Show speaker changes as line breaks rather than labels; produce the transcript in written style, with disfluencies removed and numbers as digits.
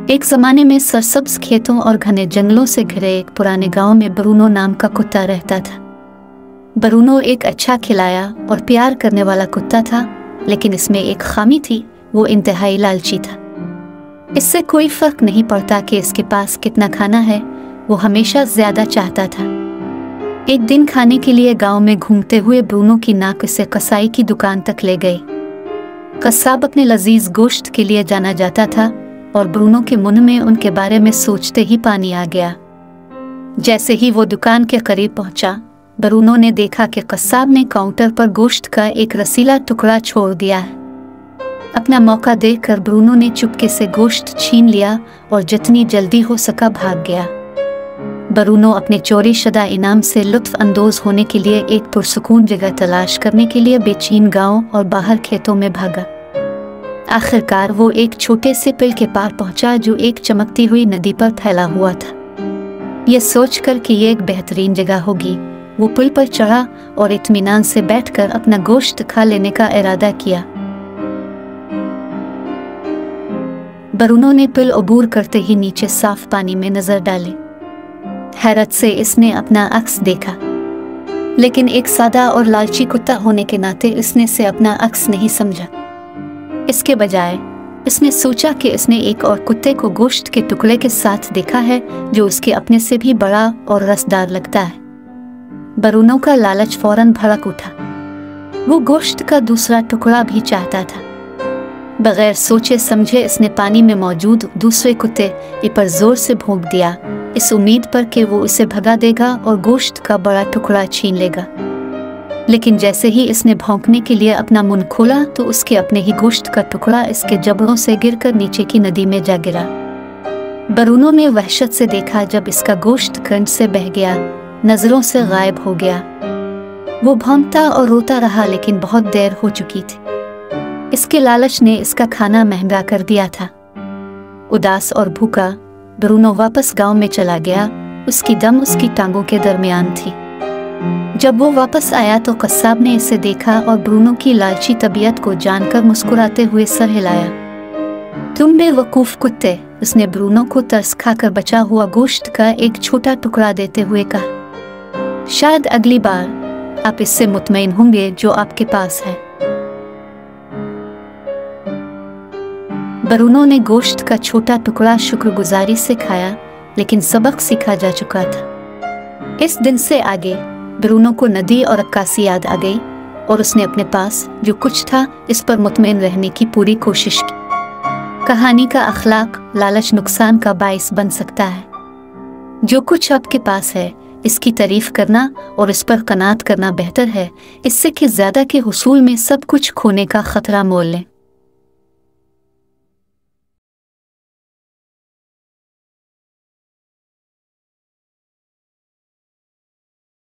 एक ज़माने में सरसब्ज खेतों और घने जंगलों से घिरे एक पुराने गांव में ब्रूनो नाम का कुत्ता रहता था। ब्रूनो एक अच्छा खिलाया और प्यार करने वाला कुत्ता था, लेकिन इसमें एक खामी थी, वो इंतहाई लालची था। इससे कोई फर्क नहीं पड़ता कि इसके पास कितना खाना है, वो हमेशा ज़्यादा चाहता था। एक दिन खाने के लिए गांव में घूमते हुए ब्रूनो की नाक उसे कसाई की दुकान तक ले गई। कसाब अपने लजीज गोश्त के लिए जाना जाता था और ब्रूनो के मुंह में उनके बारे में सोचते ही पानी आ गया। जैसे ही वो दुकान के करीब पहुंचा, ब्रूनो ने देखा कि कसाब ने काउंटर पर गोश्त का एक रसीला टुकड़ा छोड़ दिया है। अपना मौका देखकर ब्रूनो ने चुपके से गोश्त छीन लिया और जितनी जल्दी हो सका भाग गया। ब्रूनो अपने चोरी शुदा इनाम से लुत्फ अंदोज होने के लिए एक पुरसुकून जगह तलाश करने के लिए बेचैन गांव और बाहर खेतों में भागा। आखिरकार वो एक छोटे से पुल के पार पहुंचा जो एक चमकती हुई नदी पर फैला हुआ था। ये सोचकर कि ये एक बेहतरीन जगह होगी, वो पुल पर चढ़ा और इत्मीनान से बैठकर अपना गोश्त खा लेने का इरादा किया। ब्रूनो ने पुल अबूर करते ही नीचे साफ पानी में नजर डाली। हैरत से इसने अपना अक्स देखा, लेकिन एक सादा और लालची कुत्ता होने के नाते इसने से अपना अक्स नहीं समझा। इसके बजाय इसने सोचा कि इसने एक और कुत्ते को गोश्त के टुकड़े के साथ देखा है जो उसके अपने से भी बड़ा और रसदार लगता है। ब्रूनो का लालच फौरन भड़क उठा। वो गोश्त का दूसरा टुकड़ा भी चाहता था। बगैर सोचे समझे इसने पानी में मौजूद दूसरे कुत्ते पर जोर से भौंक दिया, इस उम्मीद पर कि वो उसे भगा देगा और गोश्त का बड़ा टुकड़ा छीन लेगा। लेकिन जैसे ही इसने भौंकने के लिए अपना मुंह खोला तो उसके अपने ही गोश्त का टुकड़ा इसके जबड़ों से गिरकर नीचे की नदी में जा गिरा। ब्रूनो ने वहशत से देखा जब इसका गोश्त कंठ से बह गया, नजरों से गायब हो गया। वो भौंकता और रोता रहा, लेकिन बहुत देर हो चुकी थी। इसके लालच ने इसका खाना महंगा कर दिया था। उदास और भूखा ब्रूनो वापस गांव में चला गया। उसकी दम उसकी टांगों के दरमियान थी। जब वो वापस आया तो कसाब ने इसे देखा और ब्रूनो की लालची तबीयत को जानकर मुस्कुराते हुए सर हिलाया। तुम बेवकूफ कुत्ते, उसने ब्रूनो को तरस खाकर बचा हुआ गोश्त का एक छोटा टुकड़ा देते हुए कहा। शायद अगली बार आप इससे मुतमईन होंगे जो आपके पास है। ब्रूनो ने गोश्त का छोटा टुकड़ा शुक्रगुजारी से खाया, लेकिन सबक सीखा जा चुका था। इस दिन से आगे ब्रूनो को नदी और अक्कासी याद आ गई और उसने अपने पास जो कुछ था इस पर मुतमईन रहने की पूरी कोशिश की। कहानी का अखलाक लालच नुकसान का बाइस बन सकता है। जो कुछ आपके पास है इसकी तारीफ करना और इस पर कनात करना बेहतर है, इससे कि ज़्यादा के हुसूल में सब कुछ खोने का खतरा मोल लें।